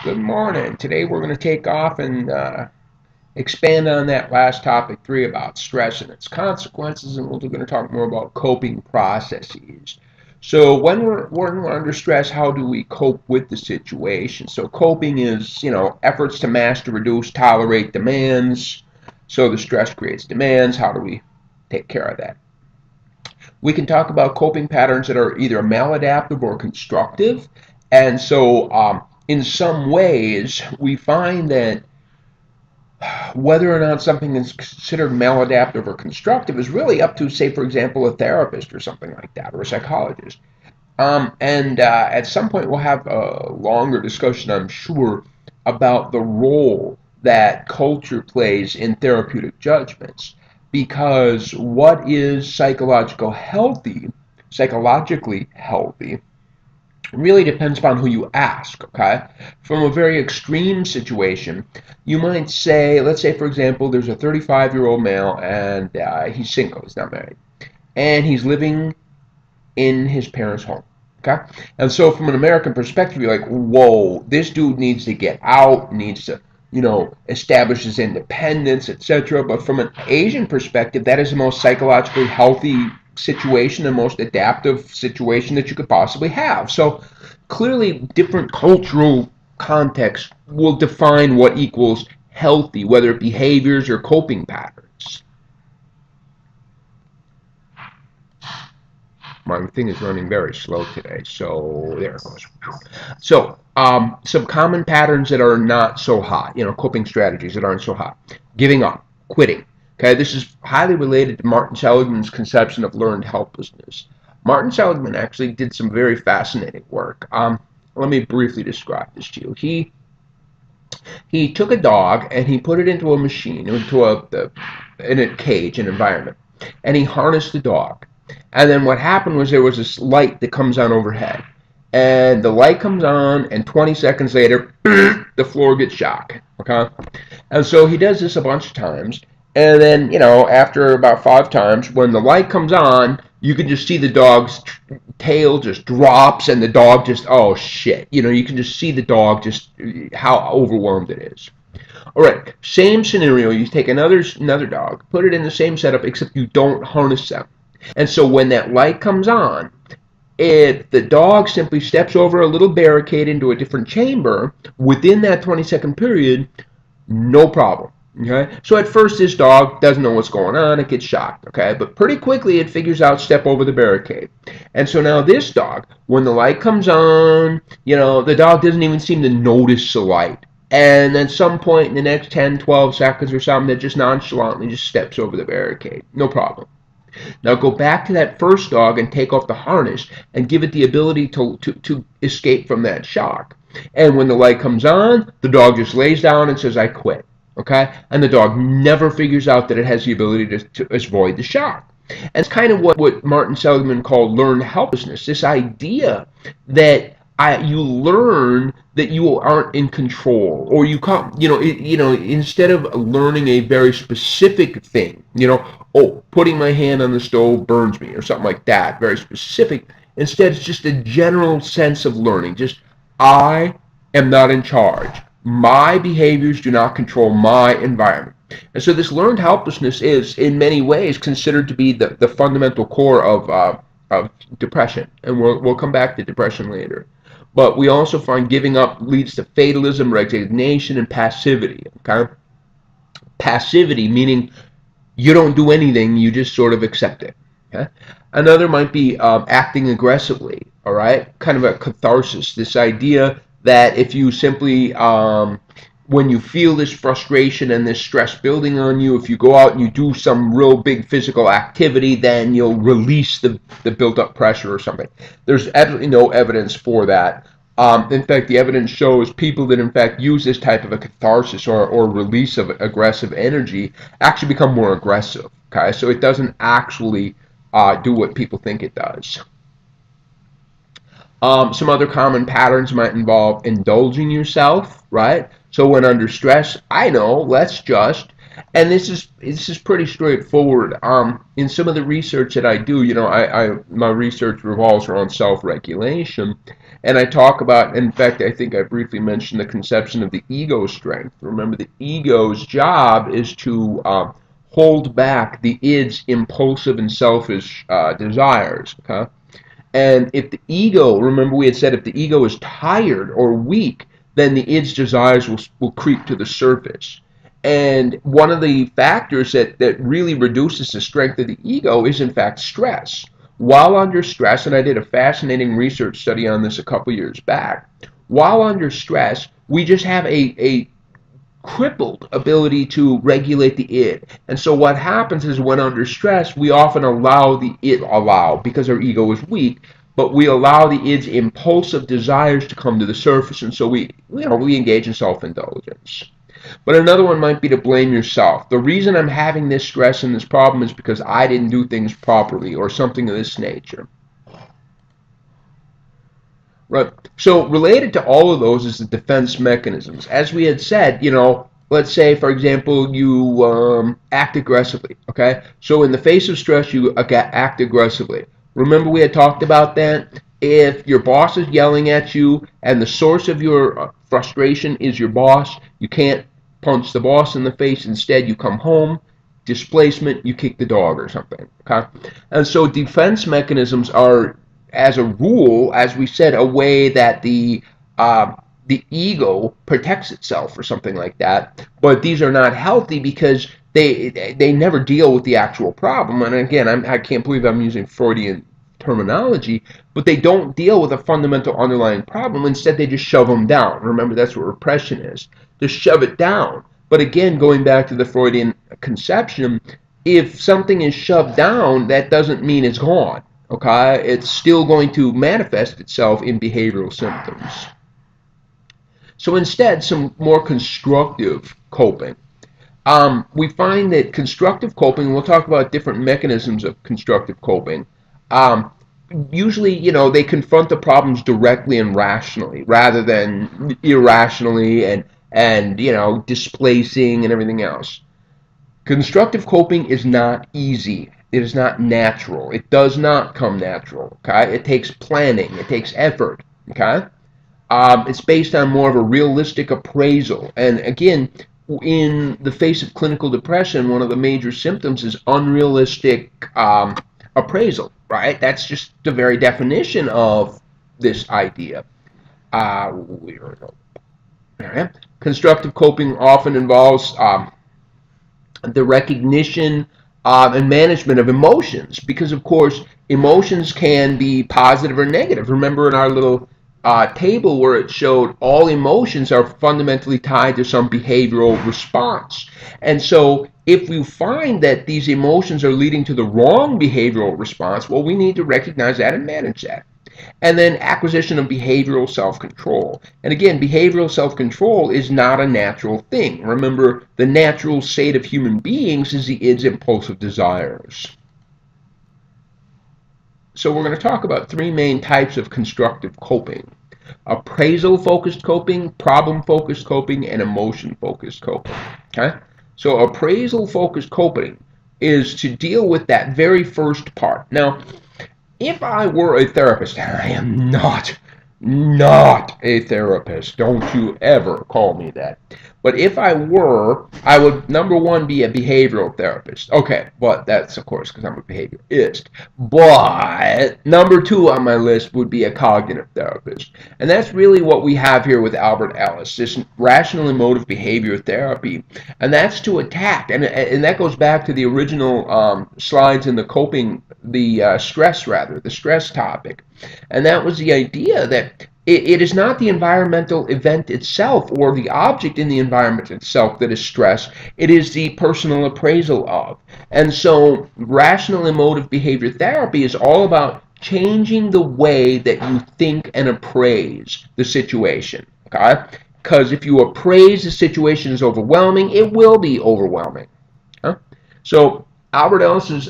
Good morning. Today we're going to take off and expand on that last topic 3 about stress and its consequences, and we're going to talk more about coping processes. So when we're under stress, how do we cope with the situation? So coping is, efforts to master, reduce, tolerate demands. So the stress creates demands. How do we take care of that? We can talk about coping patterns that are either maladaptive or constructive. And so, in some ways, we find that whether or not something is considered maladaptive or constructive is really up to, say, for example, a therapist or something like that, or a psychologist. And at some point, we'll have a longer discussion, I'm sure, about the role that culture plays in therapeutic judgments. Because what is psychologically healthy, really depends upon who you ask, okay? From a very extreme situation, you might say, let's say, for example, there's a 35-year-old male and he's single, he's not married, and he's living in his parents' home. Okay? And so from an American perspective, you're like, whoa, this dude needs to get out, needs to, establish his independence, etc. But from an Asian perspective, that is the most psychologically healthy situation, the most adaptive situation that you could possibly have. So clearly different cultural contexts will define what equals healthy, whether behaviors or coping patterns. My thing is running very slow today, so there it goes. So, some common patterns that are not so hot, coping strategies that aren't so hot. Giving up, quitting. Okay, this is highly related to Martin Seligman's conception of learned helplessness. Martin Seligman actually did some very fascinating work. Let me briefly describe this to you. He took a dog and he put it into a machine, in a cage, an environment, and he harnessed the dog. And then what happened was there was this light that comes on overhead. And the light comes on, and 20 seconds later, the floor gets shocked. Okay? And so he does this a bunch of times. And then, after about 5 times, when the light comes on, you can just see the dog's tail just drops, and the dog just, oh shit. You can just see the dog just how overwhelmed it is. All right, same scenario. You take another dog, put it in the same setup, except you don't harness them. And so when that light comes on, if the dog simply steps over a little barricade into a different chamber within that 20-second period, no problem. Okay? So at first this dog doesn't know what's going on, it gets shocked, okay? But pretty quickly it figures out step over the barricade. And so now this dog, when the light comes on, the dog doesn't even seem to notice the light. And at some point in the next 10, 12 seconds or something, that just nonchalantly just steps over the barricade. No problem. Now go back to that first dog and take off the harness and give it the ability to escape from that shock. And when the light comes on, the dog just lays down and says, I quit. Okay? And the dog never figures out that it has the ability to avoid the shock. And it's kind of what Martin Seligman called learned helplessness, this idea that you learn that you aren't in control, or you come, instead of learning a very specific thing, oh, putting my hand on the stove burns me, or something like that, very specific. Instead, it's just a general sense of learning. Just, I am not in charge. My behaviors do not control my environment. And so this learned helplessness is, in many ways, considered to be the fundamental core of depression. And we'll come back to depression later. But we also find giving up leads to fatalism, resignation, and passivity. Okay? Passivity meaning you don't do anything, you just sort of accept it. Okay? Another might be acting aggressively, all right? Kind of a catharsis, this idea that if you simply, when you feel this frustration and this stress building on you, if you go out and you do some real big physical activity, then you'll release the built up pressure or something. There's absolutely no evidence for that. In fact, the evidence shows people that in fact use this type of a catharsis or release of aggressive energy actually become more aggressive. Okay, so it doesn't actually do what people think it does. Some other common patterns might involve indulging yourself, right? So when under stress, I know, let's just And this is pretty straightforward. In some of the research that I do, my research revolves around self-regulation, and I talk about. In fact, I think I briefly mentioned the conception of the ego strength. Remember, the ego's job is to hold back the id's impulsive and selfish desires. Okay? And if the ego, remember we had said if the ego is tired or weak, then the id's desires will creep to the surface. And one of the factors that really reduces the strength of the ego is, in fact, stress. While under stress, and I did a fascinating research study on this a couple years back, while under stress, we just have a crippled ability to regulate the id. And so what happens is when under stress, we often allow the id, because our ego is weak, but we allow the id's impulsive desires to come to the surface, and so we engage in self-indulgence. But another one might be to blame yourself. The reason I'm having this stress and this problem is because I didn't do things properly, or something of this nature. Right. So related to all of those is the defense mechanisms. As we had said, let's say, for example, you act aggressively. Okay. So in the face of stress, you act aggressively. Remember we had talked about that? If your boss is yelling at you and the source of your frustration is your boss, you can't punch the boss in the face. Instead, you come home, displacement, you kick the dog or something. Okay. And so defense mechanisms are, as a rule, as we said, a way that the ego protects itself or something like that. But these are not healthy because they never deal with the actual problem. And again, I can't believe I'm using Freudian terminology, but they don't deal with a fundamental underlying problem. Instead, they just shove them down. Remember, that's what repression is. Just shove it down. But again, going back to the Freudian conception, if something is shoved down, that doesn't mean it's gone. Okay, it's still going to manifest itself in behavioral symptoms. So instead, some more constructive coping. We find that constructive coping, we'll talk about different mechanisms of constructive coping. Usually, they confront the problems directly and rationally rather than irrationally and displacing and everything else. Constructive coping is not easy. It is not natural. It does not come natural. Okay, it takes planning. It takes effort. Okay, it's based on more of a realistic appraisal. And again, in the face of clinical depression, one of the major symptoms is unrealistic appraisal. Right? That's just the very definition of this idea. Constructive coping often involves the recognition and management of emotions, because of course emotions can be positive or negative. Remember in our little table where it showed all emotions are fundamentally tied to some behavioral response. And so if we find that these emotions are leading to the wrong behavioral response, well, we need to recognize that and manage that. And then acquisition of behavioral self-control. And again, behavioral self-control is not a natural thing. Remember, the natural state of human beings is the id's impulsive desires. So we're going to talk about three main types of constructive coping: appraisal-focused coping, problem-focused coping, and emotion-focused coping. Okay? So appraisal-focused coping is to deal with that very first part. Now, if I were a therapist, and I am not a therapist, don't you ever call me that. But if I were, I would, number one, be a behavioral therapist. Okay, but that's, of course, because I'm a behaviorist. But number two on my list would be a cognitive therapist. And that's really what we have here with Albert Ellis, this rational-emotive behavior therapy. And that's to attack, and that goes back to the original slides in the coping, the stress topic. And that was the idea that it is not the environmental event itself or the object in the environment itself that is stress. It is the personal appraisal of. And so rational emotive behavior therapy is all about changing the way that you think and appraise the situation. Okay? Because if you appraise the situation as overwhelming, it will be overwhelming. Huh? So Albert Ellis's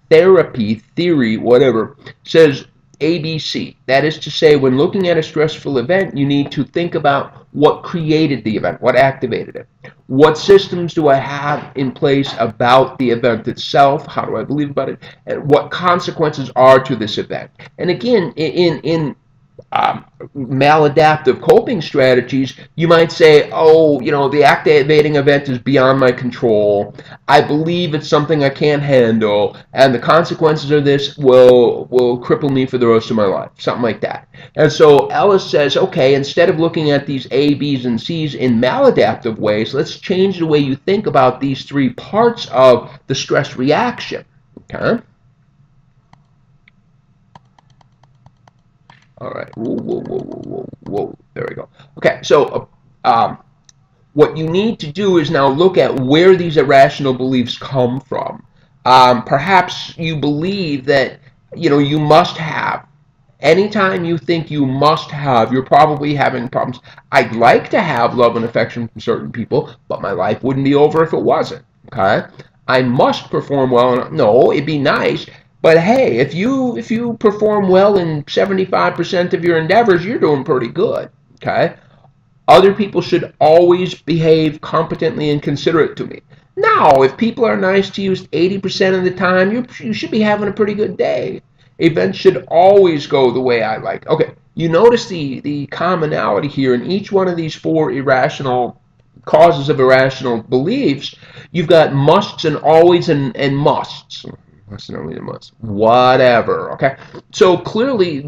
therapy theory, whatever, says ABC. That is to say, when looking at a stressful event, you need to think about what created the event, what activated it. What systems do I have in place about the event itself? How do I believe about it? And what consequences are to this event? And again, in maladaptive coping strategies, you might say, oh, the activating event is beyond my control. I believe it's something I can't handle, and the consequences of this will cripple me for the rest of my life, something like that. And so Ellis says, okay, instead of looking at these A, B's, and C's in maladaptive ways, let's change the way you think about these three parts of the stress reaction. Okay? All right. Whoa, whoa, whoa, whoa, whoa, whoa. There we go. Okay. So, what you need to do is now look at where these irrational beliefs come from. Perhaps you believe that you must have. Anytime you think you must have, you're probably having problems. I'd like to have love and affection from certain people, but my life wouldn't be over if it wasn't. Okay? I must perform well. No, it'd be nice. But hey, if you perform well in 75% of your endeavors, you're doing pretty good. Okay? Other people should always behave competently and considerate to me. Now, if people are nice to you 80% of the time, you should be having a pretty good day. Events should always go the way I like. Okay, you notice the commonality here in each one of these four irrational causes of irrational beliefs. You've got musts and always and musts. Must and always and must. Whatever. Okay. So clearly,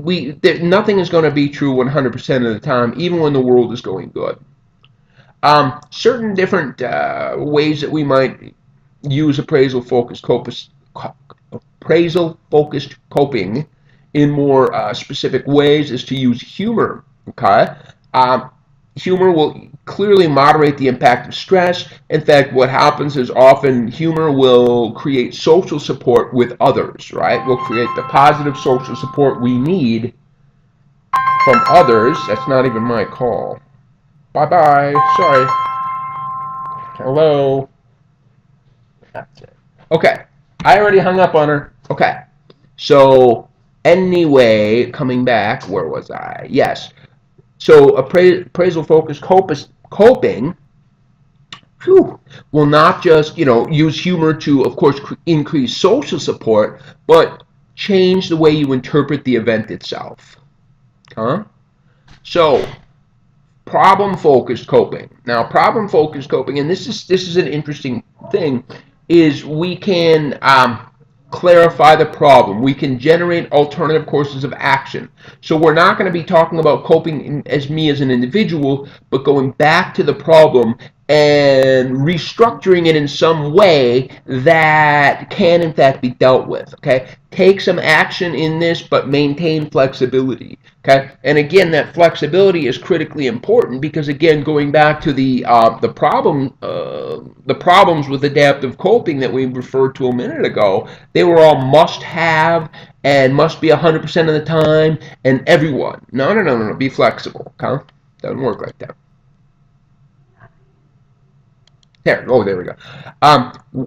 nothing is going to be true 100% of the time, even when the world is going good. Certain different ways that we might use appraisal-focused coping in more specific ways is to use humor. Okay. Humor will clearly moderate the impact of stress. In fact, what happens is often humor will create social support with others, right? Will create the positive social support we need from others. That's not even my call. Bye-bye. Sorry. Hello. That's it. Okay. I already hung up on her. Okay. So, anyway, coming back, where was I? Yes. So appraisal-focused coping will not just use humor to, of course, increase social support, but change the way you interpret the event itself. Huh? So problem-focused coping. Now, problem-focused coping, and this is an interesting thing, is we can clarify the problem. We can generate alternative courses of action. So we're not going to be talking about coping as me as an individual, but going back to the problem and restructuring it in some way that can in fact be dealt with. Okay, take some action in this, but maintain flexibility. Okay, and again, that flexibility is critically important because, again, going back to the problems with adaptive coping that we referred to a minute ago, they were all must-have and must be 100% of the time, and everyone. No. Be flexible. Okay, doesn't work like that. There we go.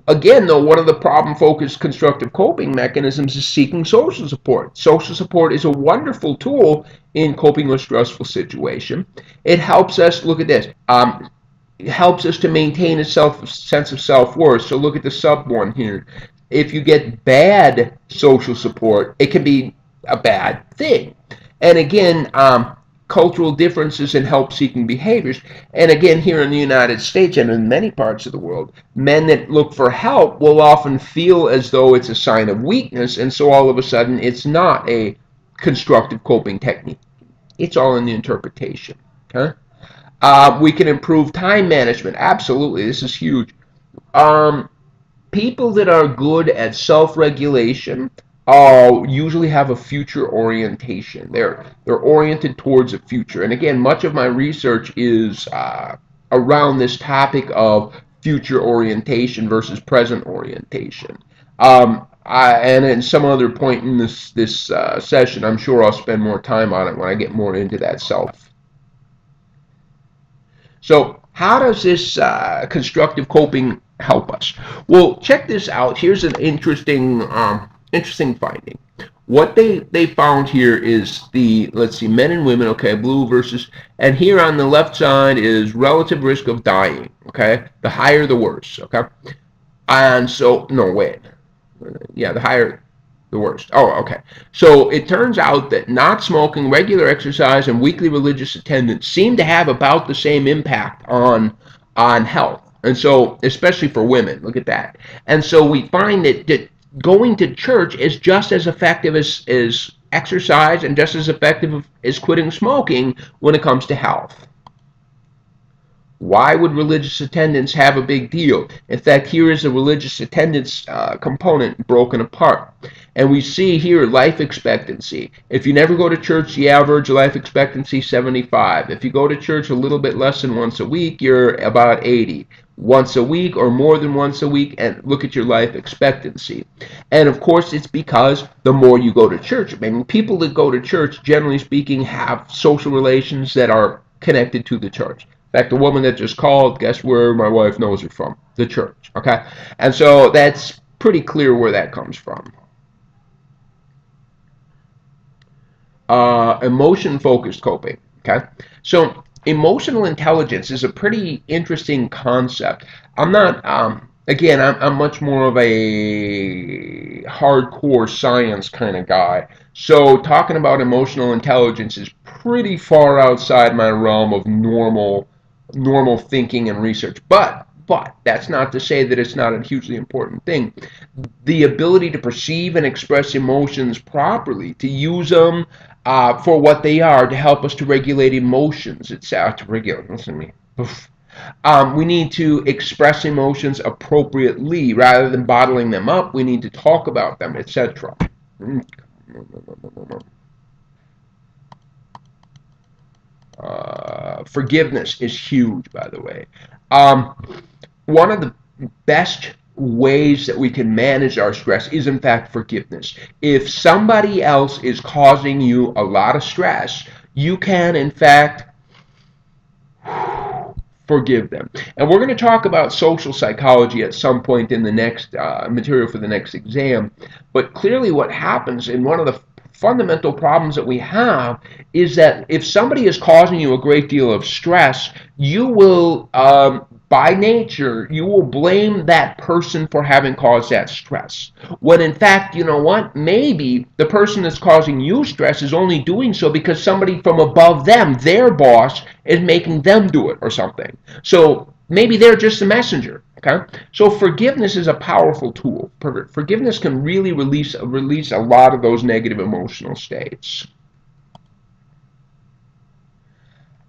Again, though, one of the problem-focused constructive coping mechanisms is seeking social support. Social support is a wonderful tool in coping with stressful situation. It helps us, look at this, it helps us to maintain a sense of self-worth. So look at the sub one here. If you get bad social support, it can be a bad thing. And again, cultural differences in help-seeking behaviors. And again, here in the United States and in many parts of the world, men that look for help will often feel as though it's a sign of weakness, and so all of a sudden it's not a constructive coping technique. It's all in the interpretation. Okay? We can improve time management. Absolutely, this is huge. People that are good at self-regulation usually have a future orientation. They're oriented towards a future. And again, much of my research is around this topic of future orientation versus present orientation. And at some other point in this session, I'm sure I'll spend more time on it when I get more into that self. So how does this constructive coping help us? Well, check this out. Here's an interesting finding. What they found here is the, let's see, men and women, okay, blue versus, and here on the left side is relative risk of dying, okay? The higher the worse, okay? And so, no, wait. Yeah, the higher, the worst. Oh, okay. So it turns out that not smoking, regular exercise, and weekly religious attendance seem to have about the same impact on health. And so, especially for women, look at that. And so we find that going to church is just as effective as exercise and just as effective as quitting smoking when it comes to health. Why would religious attendance have a big deal? In fact, here is the religious attendance component broken apart. And we see here life expectancy. If you never go to church, the average life expectancy is 75. If you go to church a little bit less than once a week, you're about 80. Once a week or more than once a week, and look at your life expectancy. And of course, it's because the more you go to church. I mean, people that go to church, generally speaking, have social relations that are connected to the church. In fact, the woman that just called, guess where my wife knows her from? The church, okay? And so that's pretty clear where that comes from. Emotion-focused coping, okay? So emotional intelligence is a pretty interesting concept. I'm much more of a hardcore science kind of guy. So talking about emotional intelligence is pretty far outside my realm of normal thinking and research. But that's not to say that it's not a hugely important thing. The ability to perceive and express emotions properly, to use them for what they are, to help us to regulate emotions. To regulate. Listen to me. Oof. We need to express emotions appropriately rather than bottling them up. We need to talk about them, etc. Forgiveness is huge, by the way. Um, One of the best ways that we can manage our stress is, in fact, forgiveness. If somebody else is causing you a lot of stress, you can, in fact, forgive them. And we're going to talk about social psychology at some point in the next material for the next exam. But clearly, what happens in one of the fundamental problems that we have is that if somebody is causing you a great deal of stress, you will, by nature, you will blame that person for having caused that stress. When in fact, you know what? Maybe the person that's causing you stress is only doing so because somebody from above them, their boss, is making them do it or something. So maybe they're just the messenger. Okay, so forgiveness is a powerful tool. Forgiveness can really release a lot of those negative emotional states.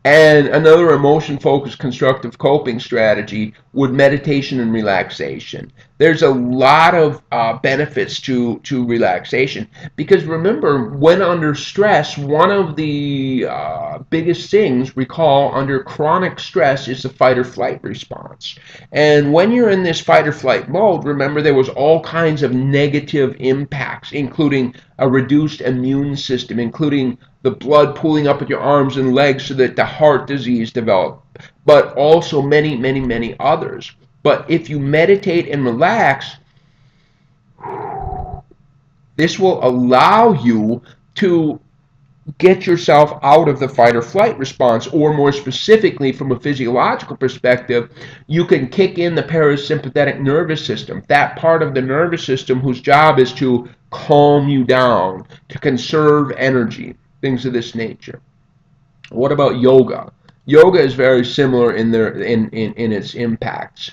And another emotion-focused constructive coping strategy would meditation and relaxation. There's a lot of benefits to relaxation because remember, when under stress, one of the biggest things, recall, under chronic stress is the fight or flight response. And when you're in this fight or flight mode, remember there was all kinds of negative impacts, including a reduced immune system, including the blood pooling up at your arms and legs so that the heart disease developed, but also many, many, many others. But if you meditate and relax, this will allow you to get yourself out of the fight or flight response, or more specifically, from a physiological perspective, you can kick in the parasympathetic nervous system, that part of the nervous system whose job is to calm you down, to conserve energy, things of this nature. What about yoga? Yoga is very similar in its impacts.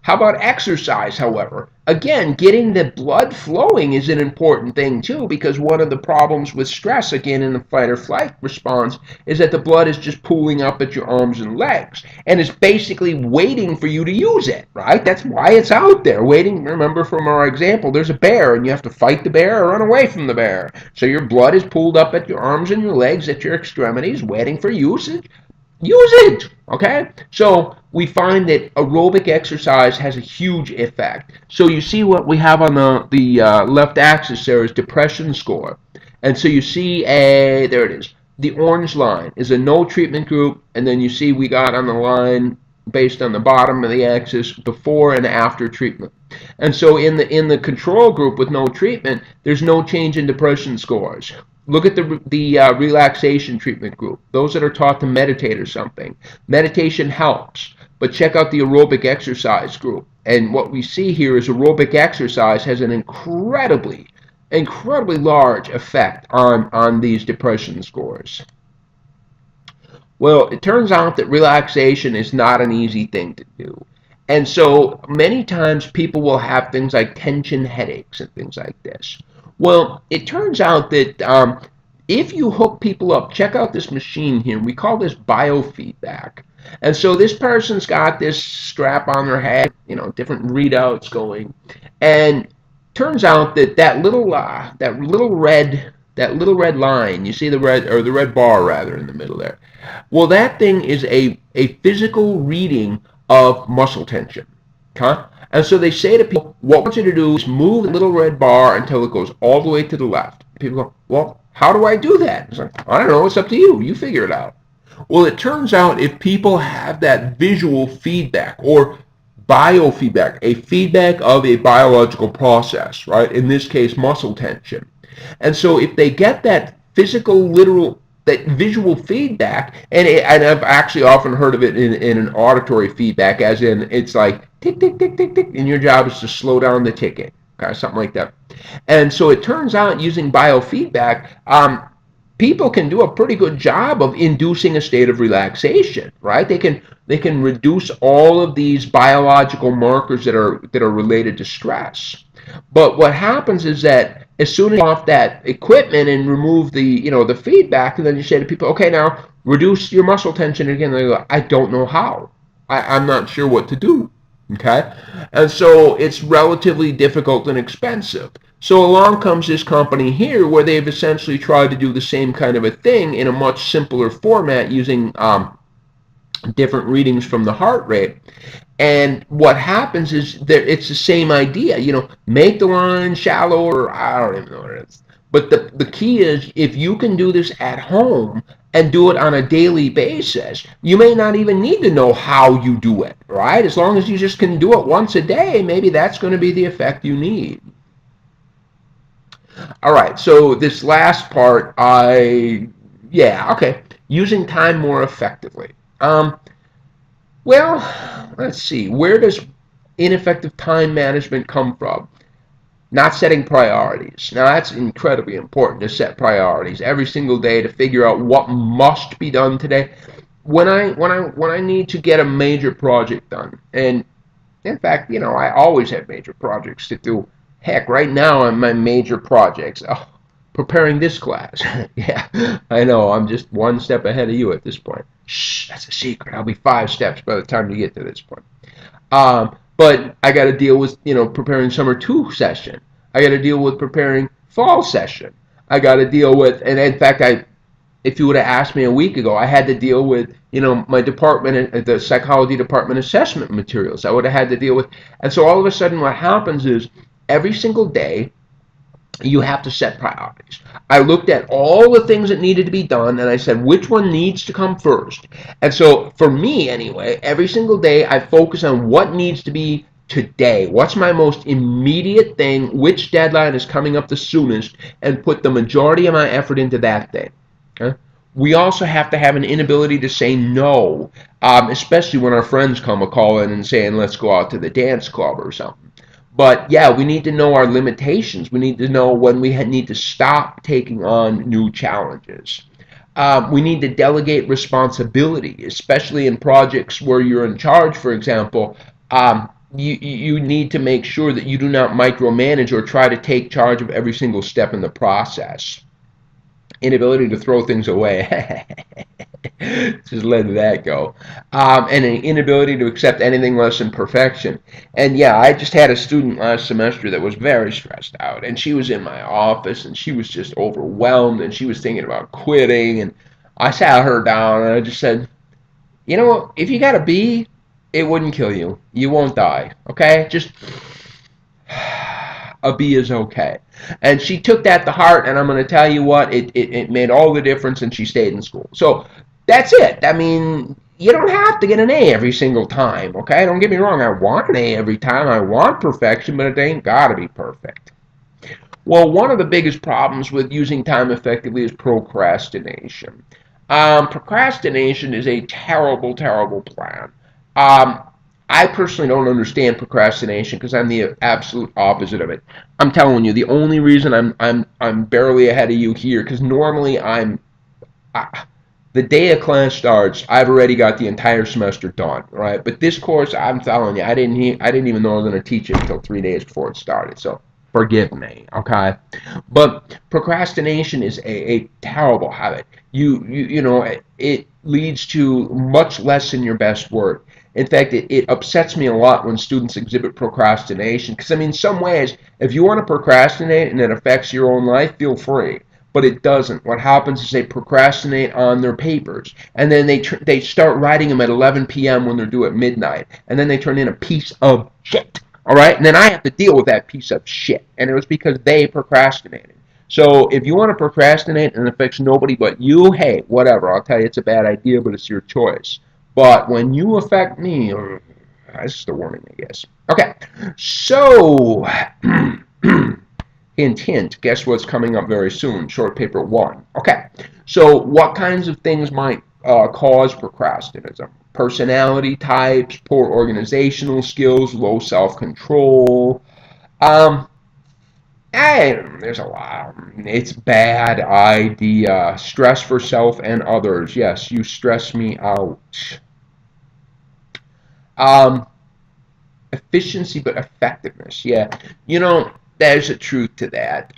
How about exercise, however? Again, getting the blood flowing is an important thing too, because one of the problems with stress, again, in the fight or flight response, is that the blood is just pooling up at your arms and legs, and it's basically waiting for you to use it, right? That's why it's out there, waiting. Remember from our example, there's a bear, and you have to fight the bear or run away from the bear. So your blood is pooled up at your arms and your legs, at your extremities, waiting for usage. Use it, okay? So we find that aerobic exercise has a huge effect. So you see what we have on the left axis there is depression score. And so you see there it is. The orange line is a no treatment group, and then you see we got on the line based on the bottom of the axis before and after treatment. And so in the control group with no treatment, there's no change in depression scores. Look at the relaxation treatment group, those that are taught to meditate or something. Meditation helps, but check out the aerobic exercise group. And what we see here is aerobic exercise has an incredibly large effect on these depression scores. Well, it turns out that relaxation is not an easy thing to do. And so many times people will have things like tension headaches and things like this. Well, it turns out that if you hook people up, check out this machine here. We call this biofeedback. And so this person's got this strap on their head, different readouts going. And turns out that that little red line, you see the red bar rather in the middle there. Well, that thing is a physical reading of muscle tension. Okay? And so they say to people, what we want you to do is move the little red bar until it goes all the way to the left. People go, well, how do I do that? It's like, I don't know, it's up to you. You figure it out. Well, it turns out if people have that visual feedback or biofeedback, a feedback of a biological process, right? In this case, muscle tension. And so if they get that physical, literal, that visual feedback, and I've actually often heard of it in an auditory feedback, as in it's like tick, tick, tick, tick, tick, and your job is to slow down the ticking, okay, something like that. And so it turns out using biofeedback, people can do a pretty good job of inducing a state of relaxation, right? They can reduce all of these biological markers that are related to stress. But what happens is that as soon as you off that equipment and remove the the feedback, and then you say to people, okay, now reduce your muscle tension again. They go, I don't know how. I'm not sure what to do. Okay, and so it's relatively difficult and expensive. So along comes this company here where they've essentially tried to do the same kind of a thing in a much simpler format using different readings from the heart rate. And what happens is that it's the same idea, make the line shallower. I don't even know what it is. But the key is if you can do this at home and do it on a daily basis, you may not even need to know how you do it, right? As long as you just can do it once a day, maybe that's going to be the effect you need. All right, so this last part, using time more effectively. Well, let's see, where does ineffective time management come from? Not setting priorities. Now that's incredibly important, to set priorities every single day to figure out what must be done today. When I need to get a major project done, and in fact, I always have major projects to do. Heck, right now on my major projects, preparing this class. Yeah, I know, I'm just one step ahead of you at this point. Shh, that's a secret. I'll be 5 steps by the time you get to this point. But I got to deal with, preparing summer 2 session. I got to deal with preparing fall session. I got to deal with, and in fact, if you would have asked me a week ago, I had to deal with, my department, the psychology department assessment materials. I would have had to deal with, and so all of a sudden what happens is every single day, you have to set priorities. I looked at all the things that needed to be done, and I said, which one needs to come first? And so, for me anyway, every single day, I focus on what needs to be today. What's my most immediate thing? Which deadline is coming up the soonest? And put the majority of my effort into that thing. Okay? We also have to have an inability to say no, especially when our friends come a calling and saying, let's go out to the dance club or something. But yeah, we need to know our limitations. We need to know when we need to stop taking on new challenges. We need to delegate responsibility, especially in projects where you're in charge, for example. You need to make sure that you do not micromanage or try to take charge of every single step in the process. Inability to throw things away. Just let that go. And an inability to accept anything less than perfection. And yeah, I just had a student last semester that was very stressed out, and she was in my office, and she was just overwhelmed, and she was thinking about quitting, and I sat her down, and I just said, if you got a B, it wouldn't kill you. You won't die, okay? Just a B is okay. And she took that to heart, and I'm going to tell you what, it made all the difference, and she stayed in school. So that's it. I mean, you don't have to get an A every single time, okay? Don't get me wrong, I want an A every time. I want perfection, but it ain't got to be perfect. Well, one of the biggest problems with using time effectively is procrastination. Procrastination is a terrible, terrible plan. Um, I personally don't understand procrastination because I'm the absolute opposite of it. I'm telling you, the only reason I'm barely ahead of you here because normally the day a class starts, I've already got the entire semester done, right? But this course, I'm telling you, I didn't even know I was going to teach it until 3 days before it started. So forgive me, okay? But procrastination is a terrible habit. You know, it leads to much less than your best work. In fact, it upsets me a lot when students exhibit procrastination because, I mean, in some ways, if you want to procrastinate and it affects your own life, feel free. But it doesn't. What happens is they procrastinate on their papers, and then they start writing them at 11 p.m. when they're due at midnight, and then they turn in a piece of shit. All right, and then I have to deal with that piece of shit, and it was because they procrastinated. So if you want to procrastinate and it affects nobody but you, hey, whatever. I'll tell you it's a bad idea, but it's your choice. But when you affect me, that's the warning, I guess. Okay, so hint, hint, guess what's coming up very soon? Short paper 1. Okay, so what kinds of things might cause procrastinism? Personality types, poor organizational skills, low self-control. Um, there's a lot. It's bad idea. Stress for self and others. Yes, you stress me out. Um, Efficiency but effectiveness. Yeah, you know, there's a truth to that.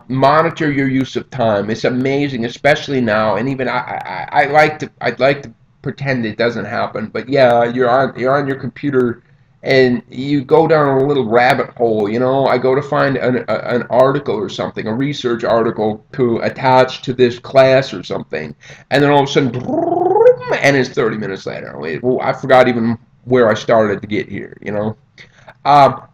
Monitor your use of time. It's amazing, especially now. And even I'd like to pretend it doesn't happen, but yeah, you're on your computer and you go down a little rabbit hole. You know, I go to find an article or something, a research article to attach to this class or something, and then all of a sudden, and it's 30 minutes later. Wait, well, I forgot even where I started to get here. You know.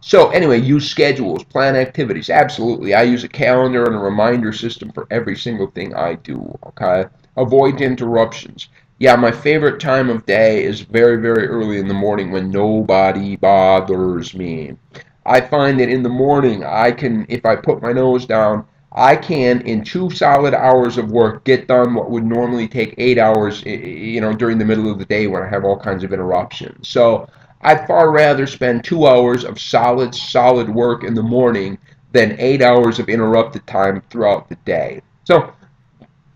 So anyway, use schedules, plan activities. Absolutely. I use a calendar and a reminder system for every single thing I do, okay? Avoid interruptions. Yeah, my favorite time of day is very, very early in the morning when nobody bothers me. I find that in the morning, I can, if I put my nose down, I can, in 2 solid hours of work, get done what would normally take 8 hours, you know, during the middle of the day when I have all kinds of interruptions. So I'd far rather spend 2 hours of solid work in the morning than 8 hours of interrupted time throughout the day. So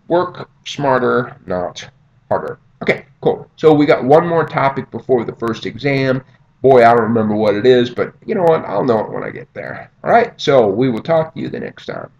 work smarter, not harder. Okay, cool. So we got one more topic before the first exam. Boy, I don't remember what it is, but you know what? I'll know it when I get there. All right, so we will talk to you the next time.